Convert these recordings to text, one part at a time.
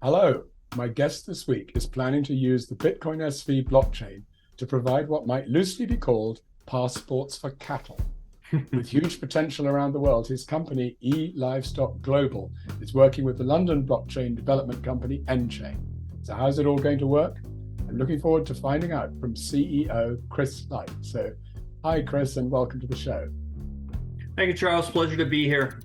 Hello, my guest this week is planning to use the Bitcoin SV blockchain to provide what might loosely be called passports for cattle. With huge potential around the world, his company E-Livestock Global is working with the London blockchain development company nChain. So how's it all going to work? I'm looking forward to finding out from CEO Chris Light. So hi Chris, and welcome to the show. Thank you, Charles. Pleasure to be here.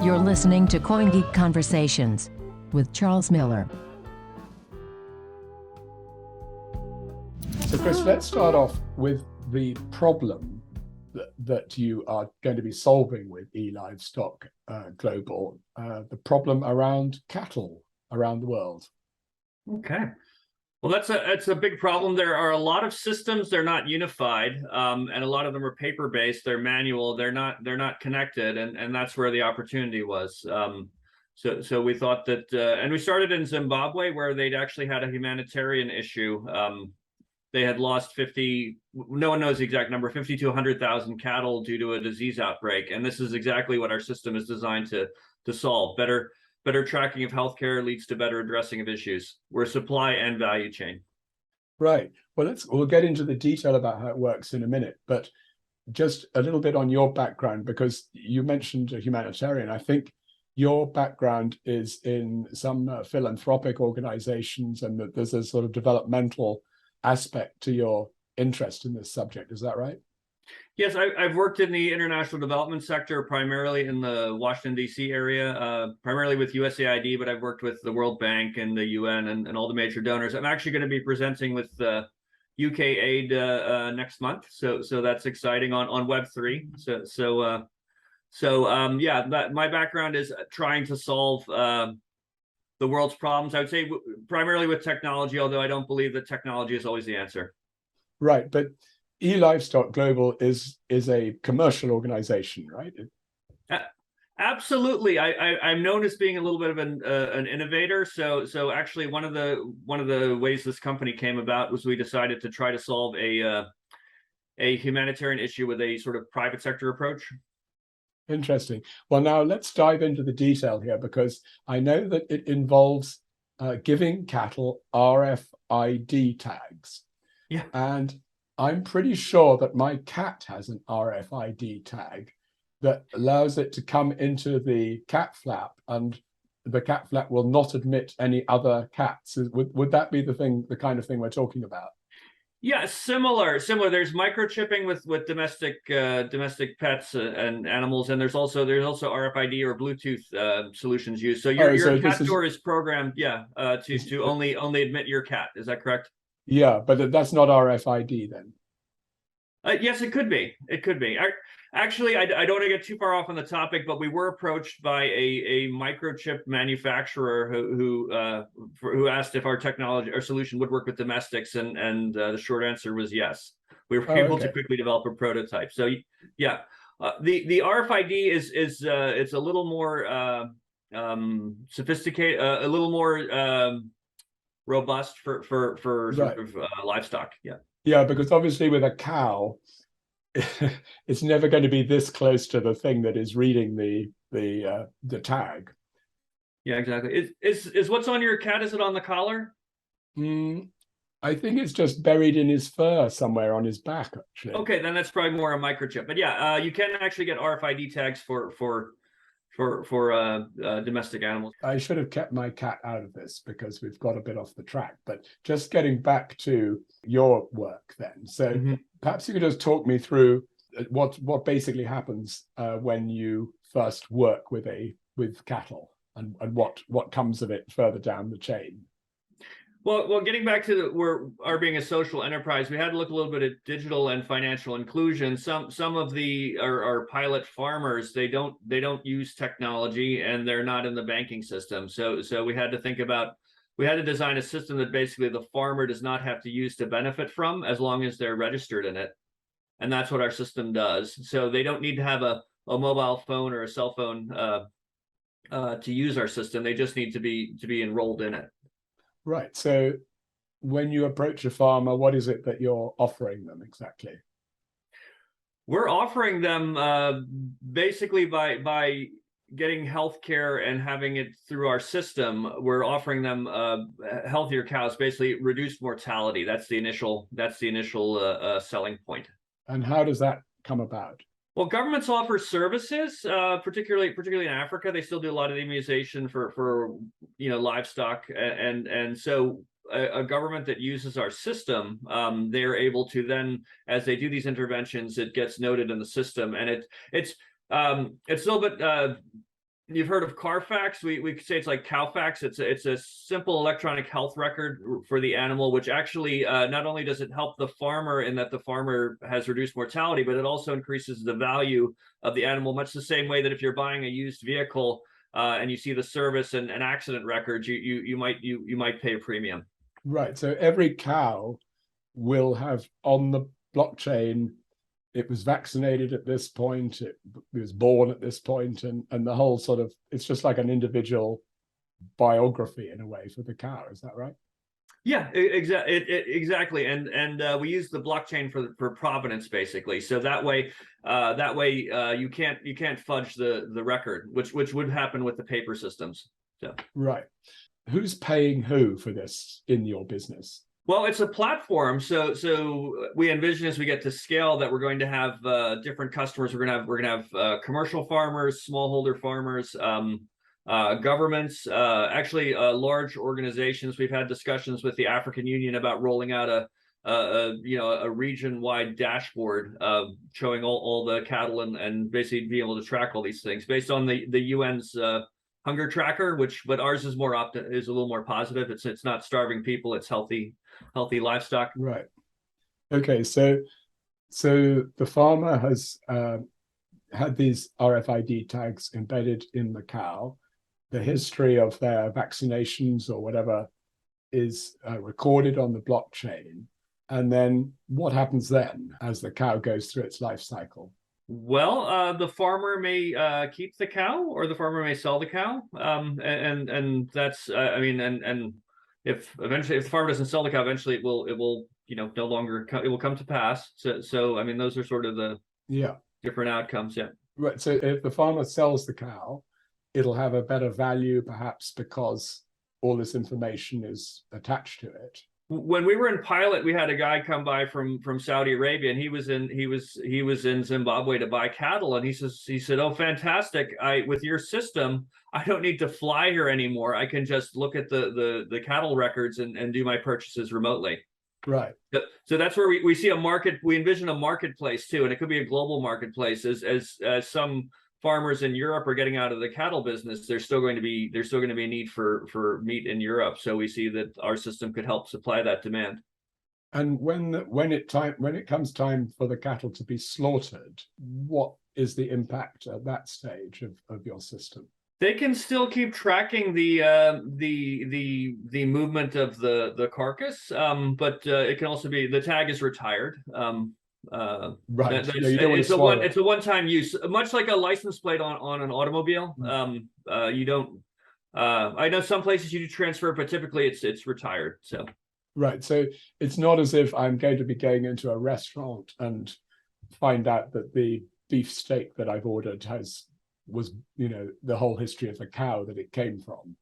You're listening to CoinGeek Conversations with Charles Miller. So Chris, let's start off with the problem that you are going to be solving with E-Livestock Global, the problem around cattle around the world. Okay. Well, that's a big problem. There are a lot of systems, they're not unified, and a lot of them are paper-based, they're manual, they're not connected, and that's where the opportunity was. So we thought that, and we started in Zimbabwe, where they'd actually had a humanitarian issue. They had lost 50, no one knows the exact number, 50 to 100,000 cattle due to a disease outbreak. And this is exactly what our system is designed to solve. Better tracking of healthcare leads to better addressing of issues. We're supply and value chain. Right. Well, we'll get into the detail about how it works in a minute, but just a little bit on your background, because you mentioned a humanitarian. I think your background is in some philanthropic organizations, and that there's a sort of developmental aspect to your interest in this subject. Is that right? Yes, I've worked in the international development sector, primarily in the Washington, D.C. area, primarily with USAID, but I've worked with the World Bank and the UN and all the major donors. I'm actually going to be presenting with UK Aid next month, so that's exciting on Web3. Yeah, my background is trying to solve the world's problems. I would say primarily with technology, although I don't believe that technology is always the answer. Right, but E-Livestock Global is a commercial organization, right? Absolutely. I'm known as being a little bit of an innovator. So actually one of the ways this company came about was we decided to try to solve a humanitarian issue with a sort of private sector approach. Interesting. Well, now let's dive into the detail here, because I know that it involves giving cattle RFID tags. Yeah. And I'm pretty sure that my cat has an RFID tag that allows it to come into the cat flap, and the cat flap will not admit any other cats. Would that be the kind of thing we're talking about? Yeah, similar. There's microchipping with domestic pets and animals, and there's also RFID or Bluetooth solutions used. So your cat door is programmed, to only admit your cat. Is that correct? Yeah, but that's not RFID then. Yes, it could be. It could be. Actually, I don't want to get too far off on the topic, but we were approached by a microchip manufacturer who asked if our solution would work with domestics, and the short answer was yes. We were able to quickly develop a prototype. So yeah, the RFID is it's a little more sophisticated, a little more robust for sort of livestock. Yeah. Yeah, because obviously with a cow, it's never going to be this close to the thing that is reading the tag. Yeah, exactly. Is what's on your cat? Is it on the collar? I think it's just buried in his fur somewhere on his back, actually. Okay, then that's probably more a microchip. But yeah, you can actually get RFID tags for domestic animals. I should have kept my cat out of this because we've got a bit off the track. But just getting back to your work then. So perhaps you could just talk me through what basically happens when you first work with cattle, and what comes of it further down the chain. Well, getting back to our being a social enterprise, we had to look a little bit at digital and financial inclusion. Some of our pilot farmers, they don't use technology, and they're not in the banking system. So we had to design a system that basically the farmer does not have to use to benefit from, as long as they're registered in it. And that's what our system does. So they don't need to have a mobile phone or a cell phone to use our system. They just need to be enrolled in it. Right. So when you approach a farmer, what is it that you're offering them exactly? We're offering them basically by getting healthcare and having it through our system. We're offering them healthier cows, basically reduced mortality. That's the initial selling point. And how does that come about? Well, governments offer services, particularly in Africa. They still do a lot of immunization for livestock, and so a government that uses our system, they're able to then, as they do these interventions, it gets noted in the system, and it's a little bit. You've heard of Carfax. We could say it's like Cowfax. It's a simple electronic health record for the animal, which actually not only does it help the farmer in that the farmer has reduced mortality, but it also increases the value of the animal, much the same way that if you're buying a used vehicle and you see the service and accident records, you might pay a premium. Right. So every cow will have on the blockchain, it was vaccinated at this point, it was born at this point, and the whole sort of, it's just like an individual biography in a way for the cow. Is that right? Yeah, exactly. And we use the blockchain for provenance, basically. So that way you can't fudge the record, which would happen with the paper systems. So right. Who's paying who for this in your business? Well, it's a platform, so we envision as we get to scale that we're going to have different customers. We're gonna have commercial farmers, smallholder farmers, governments, actually large organizations. We've had discussions with the African Union about rolling out a region-wide dashboard showing all the cattle and basically being able to track all these things based on the UN's hunger tracker, but ours is is a little more positive. It's not starving people, it's healthy livestock. Right. Okay, so the farmer has had these RFID tags embedded in the cow. The history of their vaccinations or whatever is recorded on the blockchain. And then what happens then as the cow goes through its life cycle? Well, the farmer may keep the cow, or the farmer may sell the cow, and that's and if the farmer doesn't sell the cow, eventually it will no longer it will come to pass. So I mean, those are sort of the different outcomes. Yeah. Right. So if the farmer sells the cow, it'll have a better value, perhaps because all this information is attached to it. When we were in pilot, we had a guy come by from Saudi Arabia, and he was in Zimbabwe to buy cattle, and he said, "Oh, fantastic! With your system, I don't need to fly here anymore. I can just look at the cattle records and do my purchases remotely." Right. So that's where we see a market. We envision a marketplace too, and it could be a global marketplace. As some farmers in Europe are getting out of the cattle business, there's still going to be a need for meat in Europe. So we see that our system could help supply that demand. And when it comes time for the cattle to be slaughtered, what is the impact at that stage of your system? They can still keep tracking the movement of the carcass, but it can also be, the tag is retired. Right. It's a one-time use, much like a license plate on an automobile. You don't. I know some places you do transfer, but typically it's retired. So. Right. So it's not as if I'm going to be going into a restaurant and find out that the beef steak that I've ordered was the whole history of the cow that it came from.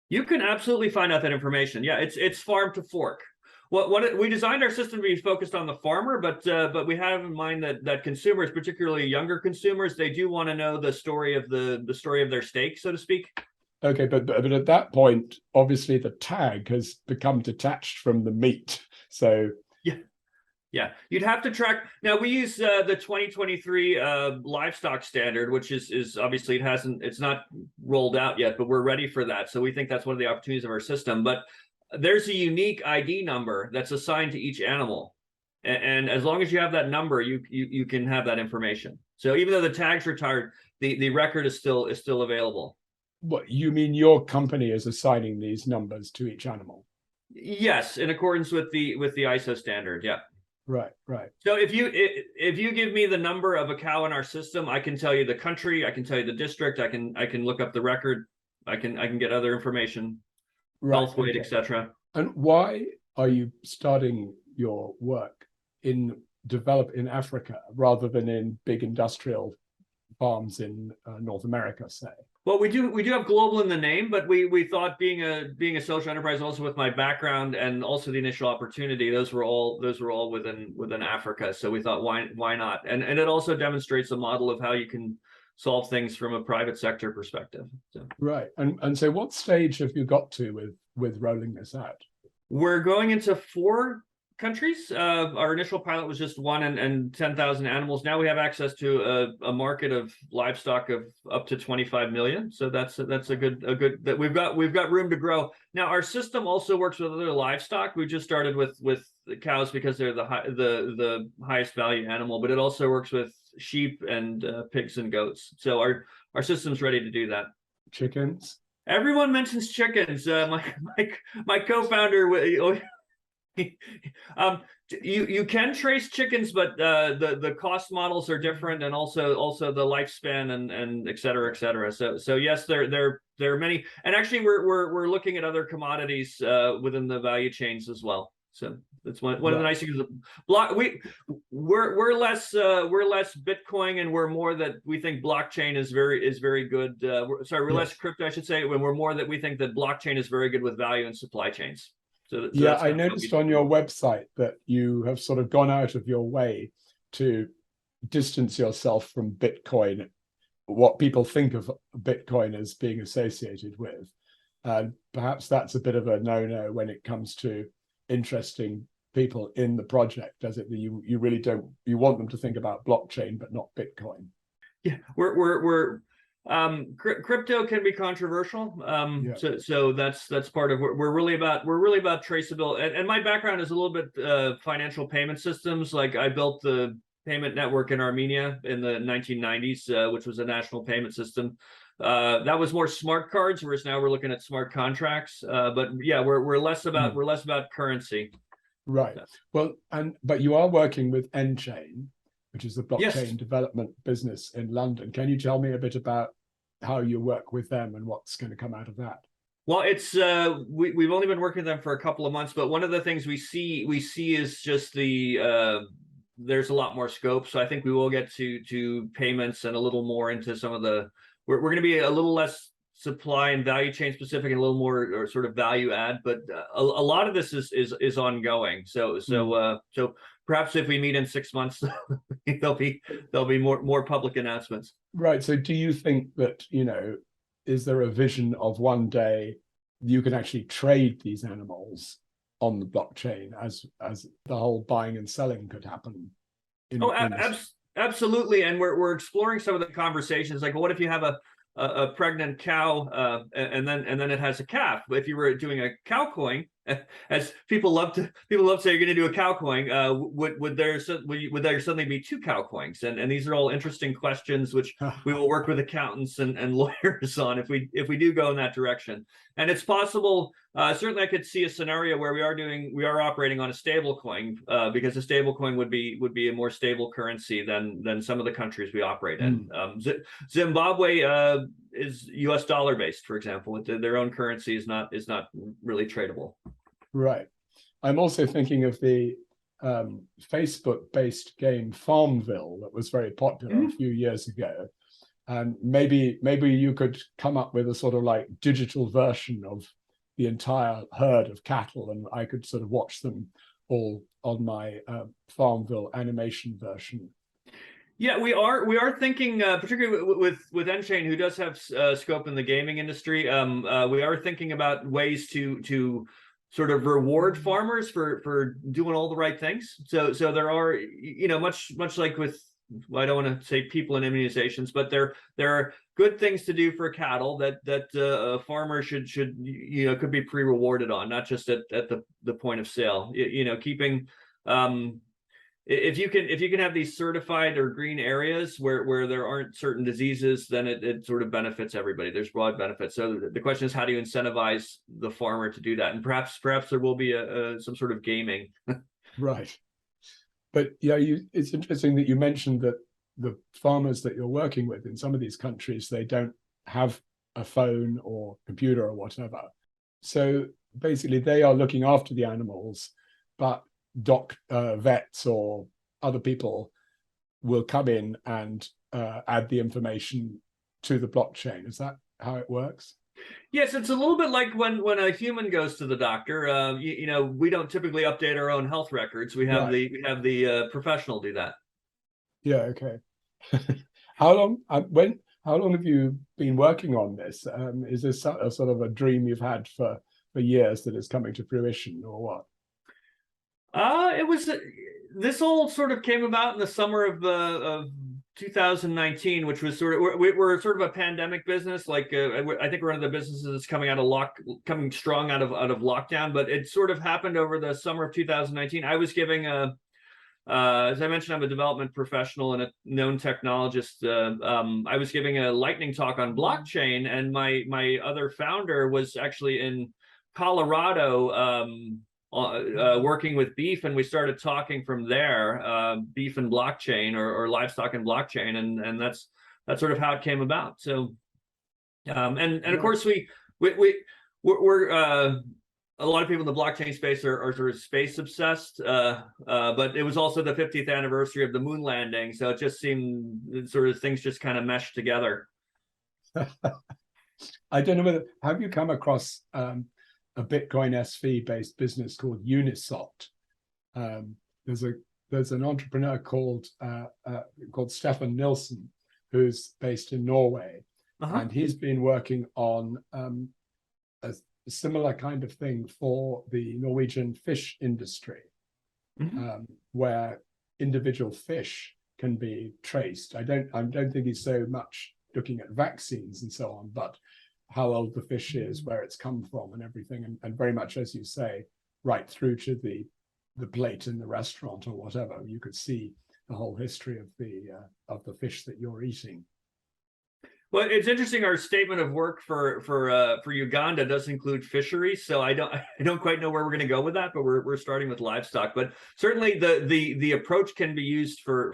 You can absolutely find out that information. Yeah, it's farm to fork. What we designed our system to be focused on the farmer, but we have in mind that consumers, particularly younger consumers, they do want to know the story of their steak, so to speak. Okay, but at that point, obviously the tag has become detached from the meat. So yeah, you'd have to track. Now we use the 2023 livestock standard, which is obviously it's not rolled out yet, but we're ready for that. So we think that's one of the opportunities of our system. But there's a unique ID number that's assigned to each animal, and as long as you have that number, you can have that information. So even though the tag's retired, the record is still available. What you mean? Your company is assigning these numbers to each animal? Yes, in accordance with the ISO standard. Yeah. Right. So if you give me the number of a cow in our system, I can tell you the country, I can tell you the district, I can look up the record, I can get other information. Right, health weight, etc. And why are you starting your work in develop in Africa rather than in big industrial farms in North America, say? Well, we do have global in the name, but we thought being a social enterprise, also with my background and also the initial opportunity, those were all within Africa. So we thought why not? And it also demonstrates a model of how you can solve things from a private sector perspective. So. Right. And so what stage have you got to with rolling this out? We're going into 4 countries. Our initial pilot was just 1 and 10,000 animals. Now we have access to a market of livestock of up to 25 million. So that's a good that we've got room to grow. Now our system also works with other livestock. We just started with the cows because they're the highest value animal, but it also works with sheep and pigs and goats. So our system's ready to do that. Chickens? Everyone mentions chickens. My co-founder. You can trace chickens, but the cost models are different, and also the lifespan and et cetera, et cetera. So yes, there are many, and actually we're looking at other commodities within the value chains as well. So that's one of the nice things. We're less Bitcoin, and we're more that we think blockchain is very good. We're less crypto, I should say, when we're more that we think that blockchain is very good with value and supply chains. So yeah, I noticed on your website that you have sort of gone out of your way to distance yourself from Bitcoin, what people think of Bitcoin as being associated with. And perhaps that's a bit of a no-no when it comes to interesting people in the project, does it? You really don't, you want them to think about blockchain, but not Bitcoin. Yeah, crypto can be controversial. So that's part of what we're really about traceability. And my background is a little bit financial payment systems. Like I built the payment network in Armenia in the 1990s, which was a national payment system. That was more smart cards, whereas now we're looking at smart contracts. But yeah, we're less about currency. Right. Well, but you are working with nChain, which is the blockchain development business in London. Can you tell me a bit about how you work with them and what's going to come out of that? Well, it's we've only been working with them for a couple of months, but one of the things we see is just there's a lot more scope. So I think we will get to payments and a little more into some of the. We're going to be a little less supply and value chain specific and a little more or sort of value add, but a lot of this is ongoing. So perhaps if we meet in 6 months, there'll be more public announcements. Right. So do you think that, is there a vision of one day you can actually trade these animals on the blockchain as the whole buying and selling could happen? Absolutely. And we're exploring some of the conversations. Like, what if you have a pregnant cow and then it has a calf? If you were doing a cow coin, as people love to say you're going to do a cow coin, would there suddenly be 2 cow coins? And these are all interesting questions which we will work with accountants and lawyers on if we do go in that direction. And it's possible. Certainly, I could see a scenario where we are operating on a stable coin because a stable coin would be a more stable currency than some of the countries we operate in. Zimbabwe is U.S. dollar based, for example. Their own currency is not really tradable. Right. I'm also thinking of the Facebook-based game Farmville that was very popular a few years ago. And maybe you could come up with a sort of like digital version of the entire herd of cattle, and I could sort of watch them all on my Farmville animation version. Yeah, we are thinking, particularly with nChain, who does have scope in the gaming industry. We are thinking about ways to sort of reward farmers for doing all the right things. So there are, much like with, I don't want to say people and immunizations, but there are good things to do for cattle that a farmer should could be pre-rewarded on, not just at the point of sale. Keeping if you can have these certified or green areas where there aren't certain diseases, then it sort of benefits everybody. There's broad benefits. So the question is, how do you incentivize the farmer to do that? And perhaps there will be some sort of gaming. Right. But yeah, it's interesting that you mentioned that the farmers that you're working with in some of these countries, they don't have a phone or computer or whatever. So basically they are looking after the animals, but vets or other people will come in and add the information to the blockchain. Is that how it works? Yes, it's a little bit like when a human goes to the doctor. We don't typically update our own health records. We have the professional do that. Yeah. Okay. How long? How long have you been working on this? Is this a sort of a dream you've had for years that is coming to fruition, or what? This all sort of came about in the summer of 2019, which was we're sort of a pandemic business. Like I think we're one of the businesses that's coming strong out of lockdown. But it sort of happened over the summer of 2019. I was giving as I mentioned, I'm a development professional and a known technologist. I was giving a lightning talk on blockchain, and my other founder was actually in Colorado working with beef, and we started talking from there, beef and blockchain, or livestock and blockchain, and that's sort of how it came about. So, and of course we're a lot of people in the blockchain space are sort of space obsessed, but it was also the 50th anniversary of the moon landing, so it just seemed sort of things just kind of meshed together. I don't know have you come across a Bitcoin SV based business called Unisoft? There's an entrepreneur called Stefan Nilsson, who's based in Norway, and he's been working on a similar kind of thing for the Norwegian fish industry, where individual fish can be traced. I don't think he's so much looking at vaccines and so on, but how old the fish is, where it's come from, and everything, and very much, as you say, right through to the plate in the restaurant or whatever. You could see the whole history of the fish that you're eating. Well, it's interesting. Our statement of work for Uganda does include fisheries, so I don't quite know where we're going to go with that, but we're starting with livestock. But certainly the approach can be used for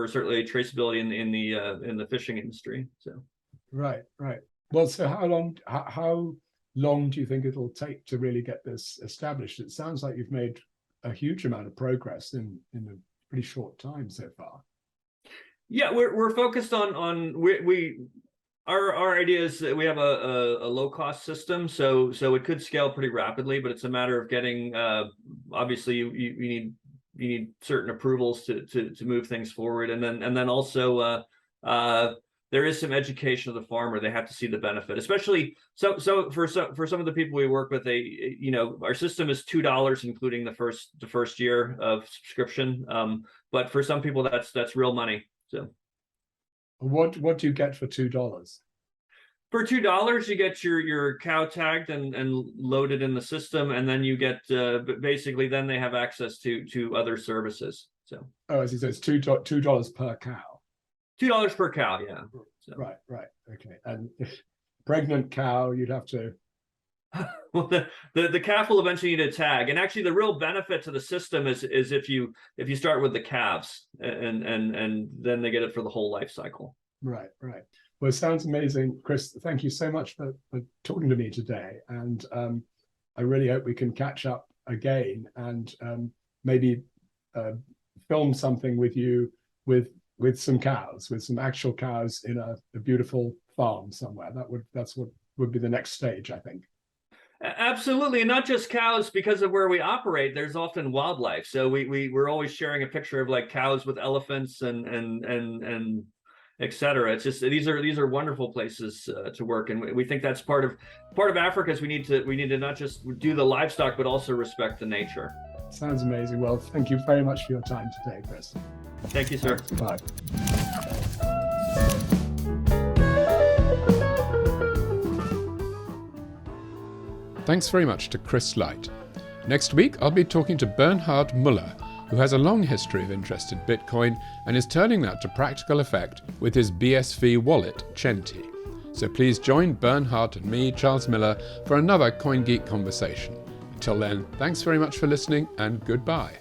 certainly traceability in the fishing industry. So right. Well, so how long do you think it'll take to really get this established? It sounds like you've made a huge amount of progress in a pretty short time so far. Yeah, we're focused on our idea is that we have a low cost system, so it could scale pretty rapidly, but it's a matter of getting obviously you need certain approvals to move things forward, and then also there is some education of the farmer. They have to see the benefit, especially so for some of the people we work with. Our system is $2, including the first year of subscription, but for some people that's real money. So what do you get for $2? For $2, you get your cow tagged and loaded in the system, and then you get basically then they have access to other services. So as he says, $2 per cow. $2 per cow, yeah. So. Right, okay. And pregnant cow, you'd have to. Well, the calf will eventually need a tag, and actually, the real benefit to the system is if you start with the calves, and then they get it for the whole life cycle. Right. Well, it sounds amazing, Chris. Thank you so much for talking to me today, and I really hope we can catch up again and maybe film something with you with some cows, with some actual cows in a beautiful farm somewhere. That's what would be the next stage, I think. Absolutely, and not just cows. Because of where we operate, there's often wildlife. So we're always sharing a picture of like cows with elephants and etc. It's just these are wonderful places to work, and we think that's part of Africa. Is we need to not just do the livestock, but also respect the nature. Sounds amazing. Well, thank you very much for your time today, Chris. Thank you, sir. Bye. Thanks very much to Chris Light. Next week, I'll be talking to Bernhard Muller, who has a long history of interest in Bitcoin and is turning that to practical effect with his BSV wallet, Centi. So please join Bernhard and me, Charles Miller, for another CoinGeek conversation. Until then, thanks very much for listening, and goodbye.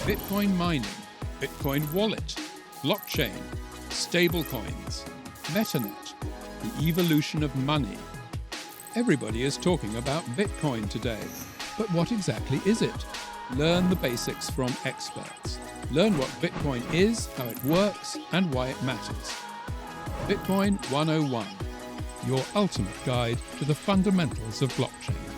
Bitcoin mining, Bitcoin wallet, blockchain, stablecoins, MetaNet, the evolution of money. Everybody is talking about Bitcoin today, but what exactly is it? Learn the basics from experts. Learn what Bitcoin is, how it works, and why it matters. Bitcoin 101, your ultimate guide to the fundamentals of blockchain.